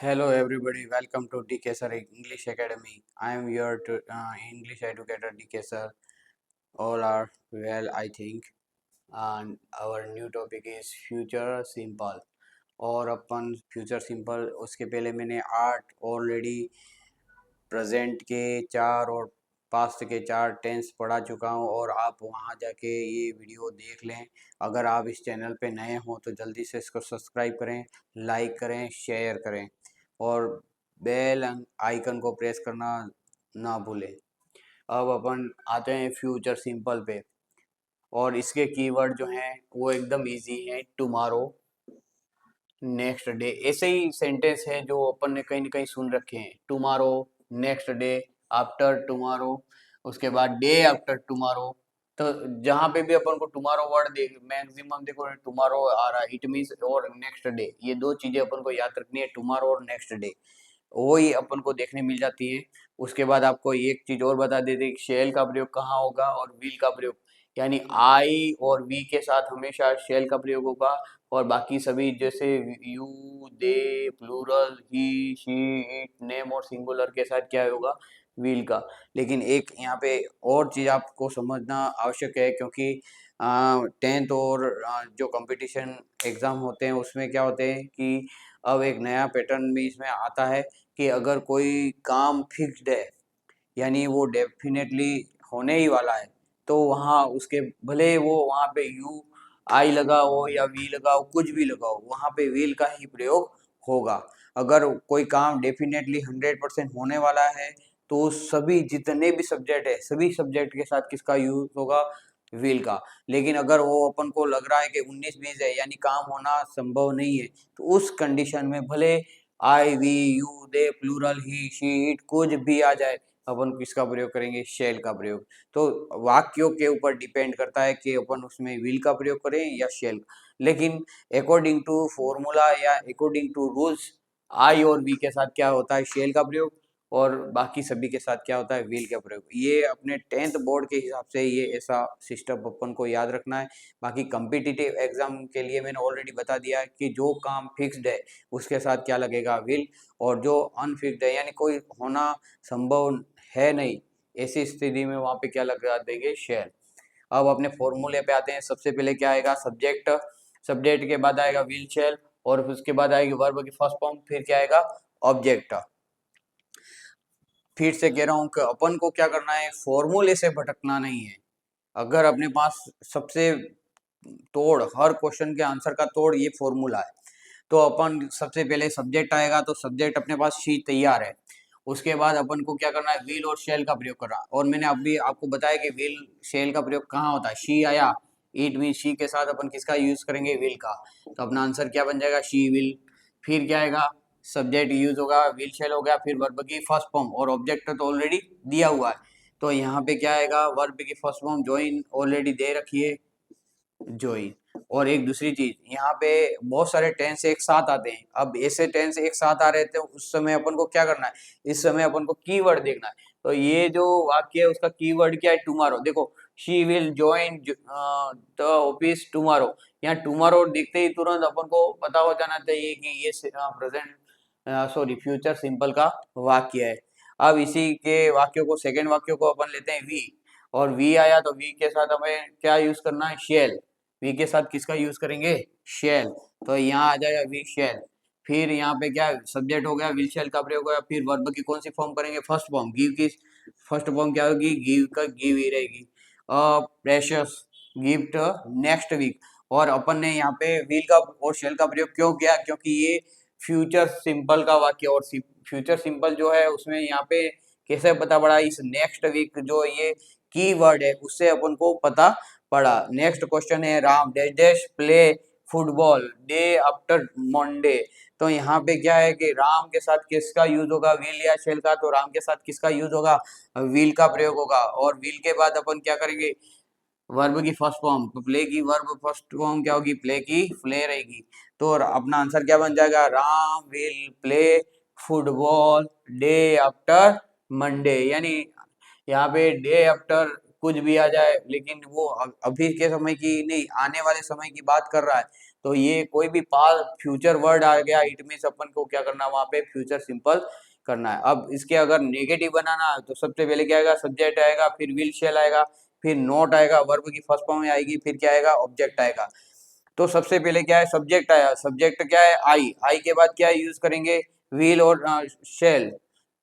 Hello everybody, welcome to DK Sir English Academy. I am your English educator DK Sir. All are well, I think. And our new topic is future simple. और अपन future simple उसके पहले मैंने art already present के चार और past के चार tense पढ़ा चुका हूँ और आप वहाँ जाके ये वीडियो देख लें। अगर आप इस चैनल पे नए हों तो जल्दी से इसको सब्सक्राइब करें, लाइक करें, शेयर करें और बेल आइकन को प्रेस करना ना भूलें। अब अपन आते हैं फ्यूचर सिंपल पे और इसके कीवर्ड जो हैं वो एकदम इजी हैं। टुमारो, नेक्स्ट डे, ऐसे ही सेंटेंस है जो अपन ने कहीं ना कहीं सुन रखे हैं। Tomorrow, next day, after tomorrow, उसके बाद डे आफ्टर टुमारो। तो जहाँ पे भी अपन को टुमारो वर्ड देख मैक्सिमम देखो टुमारो आ रहा है, इट मीन्स और नेक्स्ट डे, ये दो चीजें अपन को याद रखनी है, टुमारो और नेक्स्ट डे, वो ही अपन को देखने मिल जाती है। उसके बाद आपको एक चीज और बता देते हैं, शेल का प्रयोग कहाँ होगा और विल का प्रयोग, यानी आई और वी के साथ हमेशा शेल का प्रयोग होगा और बाकी सभी जैसे you, they, plural, he, she, it, name और सिंगुलर के साथ क्या होगा, विल का। लेकिन एक यहाँ पे और चीज आपको समझना आवश्यक है, क्योंकि टेंथ और जो कंपटीशन एग्जाम होते हैं उसमें क्या होते हैं कि अब एक नया पैटर्न भी इसमें आता है कि अगर कोई काम फिक्स्ड है, यानी वो डेफिनेटली होने ही वाला है, तो वहाँ उसके भले वो वहाँ पे यू आई लगा हो या वी लगा हो, कुछ भी लगा हो, वहाँ पे विल का ही प्रयोग होगा। अगर कोई काम डेफिनेटली 100% होने वाला है तो सभी जितने भी सब्जेक्ट है, सभी सब्जेक्ट के साथ किसका यूज होगा, विल का। लेकिन अगर वो अपन को लग रहा है कि 19-20 है यानी काम होना संभव नहीं है, तो उस कंडीशन में भले I, we, you, they, plural, he, she, it कुछ भी आ जाए, अपन किसका प्रयोग करेंगे, शेल का प्रयोग। तो वाक्यों के ऊपर डिपेंड करता है कि अपन उसमें विल का प्रयोग करें या शेल। लेकिन अकॉर्डिंग टू फॉर्मूला या अकॉर्डिंग टू रूल्स, आई और वी के साथ क्या होता है, शेल का प्रयोग, और बाकी सभी के साथ क्या होता है, विल का प्रयोग। ये अपने 10th बोर्ड के हिसाब से ये ऐसा सिस्टम अपन को याद रखना है। बाकी कम्पिटिटिव एग्जाम के लिए मैंने ऑलरेडी बता दिया है कि जो काम फिक्स्ड है उसके साथ क्या लगेगा, विल, और जो अनफिक्स्ड है यानी कोई होना संभव है नहीं, ऐसी स्थिति में वहां पे क्या लगा देंगे, शेल। अब अपने फॉर्मूले पे आते हैं। सबसे पहले क्या आएगा, सब्जेक्ट, सब्जेक्ट के बाद आएगा विल शेल, और उसके बाद आएगी वर्ब की फर्स्ट फॉर्म, फिर क्या आएगा, ऑब्जेक्ट। फिर से कह रहा हूँ कि अपन को क्या करना है, फॉर्मूले से भटकना नहीं है। अगर अपने पास सबसे तोड़, हर क्वेश्चन के आंसर का तोड़ ये फॉर्मूला है, तो अपन सबसे पहले सब्जेक्ट आएगा, तो सब्जेक्ट अपने पास शी तैयार है। उसके बाद अपन को क्या करना है, विल और शेल का प्रयोग करना। और मैंने अभी आपको बताया कि विल शेल का प्रयोग कहाँ होता है, शी आया, इट मीन शी के साथ अपन किसका यूज करेंगे, विल का। तो अपना आंसर क्या बन जाएगा, शी विल। फिर क्या आएगा, सब्जेक्ट यूज होगा, विल शेल हो गया, फिर वर्ब की फर्स्ट फॉर्म, और ऑब्जेक्ट तो ऑलरेडी दिया हुआ है, तो यहाँ पे क्या आएगा, वर्ब की फर्स्ट फॉर्म ज्वाइन ऑलरेडी दे रखी है, ज्वाइन। और एक दूसरी चीज, यहाँ पे बहुत सारे टेंस एक साथ आते हैं। अब ऐसे टेंस एक साथ आ रहे थे, उस समय अपन को क्या करना है, इस समय अपन को कीवर्ड देखना है। तो ये जो वाक्य है उसका कीवर्ड क्या है, टुमारो। देखो, she will join the office tomorrow, यहाँ टुमारो देखते ही तुरंत अपन को पता हो जाना चाहिए कि ये प्रेजेंट सॉरी फ्यूचर सिंपल का वाक्य है। अब इसी के वाक्यों को, सेकेंड वाक्यों को अपन लेते हैं वी, और वी आया तो वी के साथ हमें क्या यूज करना है, शेल। वी के साथ किसका यूज करेंगे, शेल। तो यहाँ आ जाएगा वी शेल। फिर यहाँ पे क्या सब्जेक्ट हो गया, विल शेल का प्रयोग होगा। फिर वर्ब की कौन सी फॉर्म करेंगे, फर्स्ट फॉर्म, गिव की फर्स्ट फॉर्म क्या होगी, गिव का गिव ही रहेगी। Precious gift next week. और अपन ने यहाँ पे विल का और शेल का प्रयोग क्यों किया, क्योंकि ये फ्यूचर सिंपल का वाक्य, और फ्यूचर सिंपल जो है उसमें यहाँ पे कैसे पता पड़ा, इस नेक्स्ट वीक जो ये की वर्ड है उससे अपन को पता पड़ा। नेक्स्ट क्वेश्चन है, Ram dash dash play football day after Monday. तो यहाँ पे क्या है कि राम के साथ किसका यूज होगा, विल या शेल का, तो राम के साथ किसका यूज होगा, विल का प्रयोग होगा। और विल के बाद अपन क्या करेंगे, वर्ब की फर्स्ट फॉर्म, तो प्ले की वर्ब फर्स्ट फॉर्म क्या होगी, प्ले की प्ले रहेगी। तो अपना आंसर क्या बन जाएगा, Ram will play football day after Monday. यानी यहाँ पे डे आफ्टर कुछ भी आ जाए, लेकिन वो अभी के समय की नहीं, आने वाले समय की बात कर रहा है, तो ये कोई भी पास्ट फ्यूचर वर्ड आ गया, इट मीन्स अपन को क्या करना है, वहां पे फ्यूचर सिंपल करना है। अब इसके अगर नेगेटिव बनाना है तो सबसे पहले क्या आएगा, सब्जेक्ट आएगा, फिर विल शेल आएगा, फिर नॉट आएगा, वर्ब की फर्स्ट फॉर्म में आएगी, फिर क्या आएगा, ऑब्जेक्ट आएगा। तो सबसे पहले क्या है, सब्जेक्ट आया, सब्जेक्ट क्या है, आई, आई के बाद क्या यूज करेंगे, व्हील और शेल।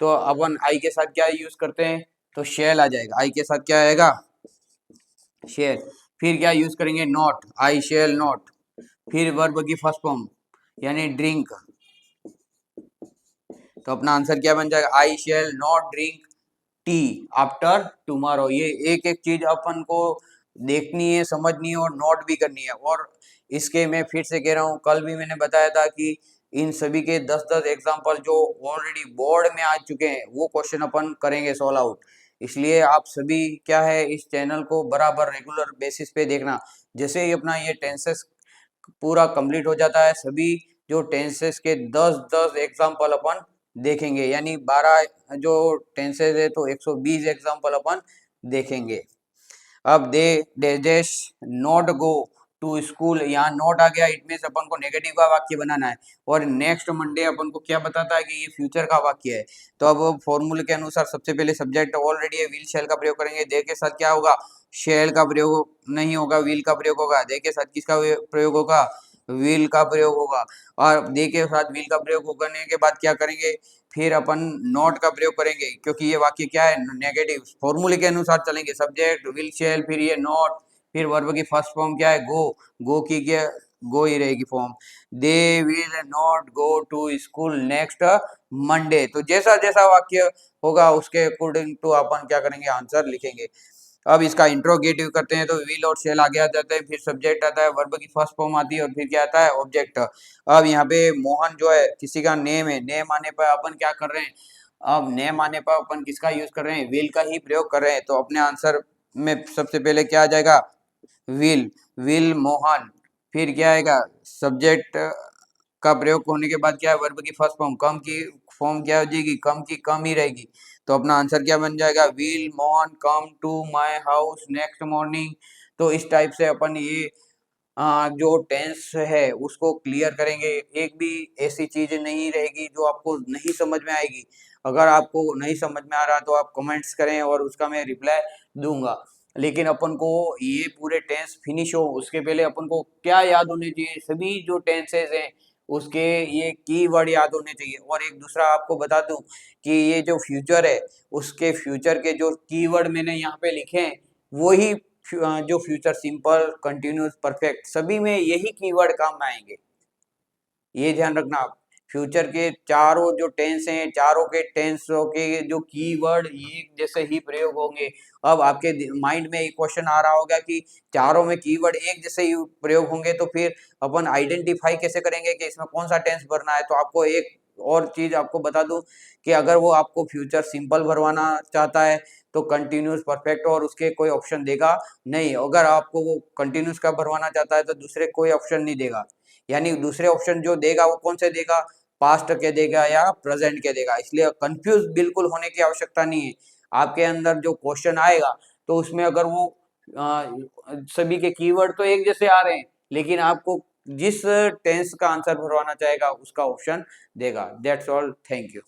तो अपन आई के साथ क्या यूज करते हैं, तो शेल आ जाएगा, आई के साथ क्या आएगा, शेल। फिर क्या यूज करेंगे, नॉट, आई शेल नॉट। फिर वर्ब की फर्स्ट फॉर्म यानी ड्रिंक, तो अपना आंसर क्या बन जाएगा, I shall not drink tea after tomorrow. ये एक एक चीज अपन को देखनी है, समझनी है और नोट भी करनी है। और इसके मैं फिर से कह रहा हूँ, कल भी मैंने बताया था कि इन सभी के 10-10 एग्जाम्पल जो ऑलरेडी बोर्ड में आ चुके हैं वो क्वेश्चन अपन करेंगे सॉल्व आउट। इसलिए आप सभी क्या है, इस चैनल को बराबर रेगुलर बेसिस पे देखना। जैसे ही अपना ये टेंसेस पूरा कंप्लीट हो जाता है, सभी जो टेंसेस के 10-10 एग्जाम्पल अपन देखेंगे, यानी 12 जो टेंसेस है तो 120 एग्जाम्पल अपन देखेंगे। अब they just not go to school, यहाँ नॉट आ गया, इट मीन्स अपन को नेगेटिव का वाक्य बनाना है। और नेक्स्ट मंडे अपन को क्या बताता है कि ये फ्यूचर का वाक्य है। तो अब फॉर्मूले के अनुसार सबसे पहले सब्जेक्ट ऑलरेडी है, विल शेल का प्रयोग करेंगे, दे के साथ क्या होगा, शेल का प्रयोग नहीं होगा, विल का प्रयोग होगा। दे के साथ किसका प्रयोग होगा, विल का प्रयोग होगा। और दे के साथ विल का प्रयोग करने के बाद क्या करेंगे, फिर अपन नॉट का प्रयोग करेंगे, क्योंकि ये वाक्य क्या है, नेगेटिव। फॉर्मूले के अनुसार चलेंगे, सब्जेक्ट विल शेल, फिर ये नॉट, फिर वर्ब की फर्स्ट फॉर्म क्या है, गो, गो की क्या, गो ही रहेगी form. They will not go to school next Monday. तो जैसा जैसा वाक्य होगा उसके अकॉर्डिंग टू अपन क्या करेंगे, आंसर लिखेंगे। अब इसका इंट्रोगेटिव करते हैं, तो विल और शेल आगे आ जाते हैं, फिर सब्जेक्ट आता है, वर्ब की फर्स्ट फॉर्म आती है और फिर क्या आता है, ऑब्जेक्ट। अब यहाँ पे मोहन जो है किसी का नेम है, नेम आने पर अपन क्या कर रहे हैं, अब नेम आने पर अपन किसका यूज कर रहे हैं, विल का ही प्रयोग कर रहे हैं। तो अपने आंसर में सबसे पहले क्या आ जाएगा, विल, विल मोहन। फिर क्या आएगा, सब्जेक्ट का प्रयोग होने के बाद क्या है, वर्ब की फर्स्ट फॉर्म, कम की फॉर्म क्या हो जाएगी, कम की कम ही रहेगी। तो अपना आंसर क्या बन जाएगा, will Mohan come to my house next morning. तो इस टाइप से अपन ये जो टेंस है उसको क्लियर करेंगे। एक भी ऐसी चीज नहीं रहेगी जो आपको नहीं समझ में आएगी। अगर आपको नहीं समझ में आ रहा तो आप कमेंट्स करें और उसका मैं रिप्लाई दूंगा। लेकिन अपन को ये पूरे टेंस फिनिश हो उसके पहले अपन को क्या याद होने चाहिए, सभी जो टेंसेस हैं उसके ये कीवर्ड याद होने चाहिए। और एक दूसरा आपको बता दूं कि ये जो फ्यूचर है उसके फ्यूचर के जो कीवर्ड मैंने यहाँ पे लिखे हैं वही जो फ्यूचर सिंपल, कंटिन्यूस, परफेक्ट, सभी में यही कीवर्ड काम में आएंगे। ये ध्यान रखना आप। फ्यूचर के चारों जो टेंस हैं, चारों के टेंसों के जो कीवर्ड ये जैसे ही प्रयोग होंगे। अब आपके माइंड में एक क्वेश्चन आ रहा होगा कि चारों में कीवर्ड एक जैसे ही प्रयोग होंगे तो फिर अपन आइडेंटिफाई कैसे करेंगे कि इसमें कौन सा टेंस भरना है। तो आपको एक और चीज आपको बता दूं कि अगर वो आपको फ्यूचर सिंपल भरवाना चाहता है तो कंटिन्यूस, परफेक्ट और उसके कोई ऑप्शन देगा नहीं। अगर आपको वो कंटिन्यूस का भरवाना चाहता है तो दूसरे कोई ऑप्शन नहीं देगा। यानी दूसरे ऑप्शन जो देगा वो कौन से देगा, पास्ट के देगा या प्रेजेंट के देगा। इसलिए कंफ्यूज बिल्कुल होने की आवश्यकता नहीं है। आपके अंदर जो क्वेश्चन आएगा तो उसमें अगर वो आ, सभी के कीवर्ड तो एक जैसे आ रहे हैं लेकिन आपको जिस टेंस का आंसर भरवाना चाहेगा उसका ऑप्शन देगा। That's all, thank you.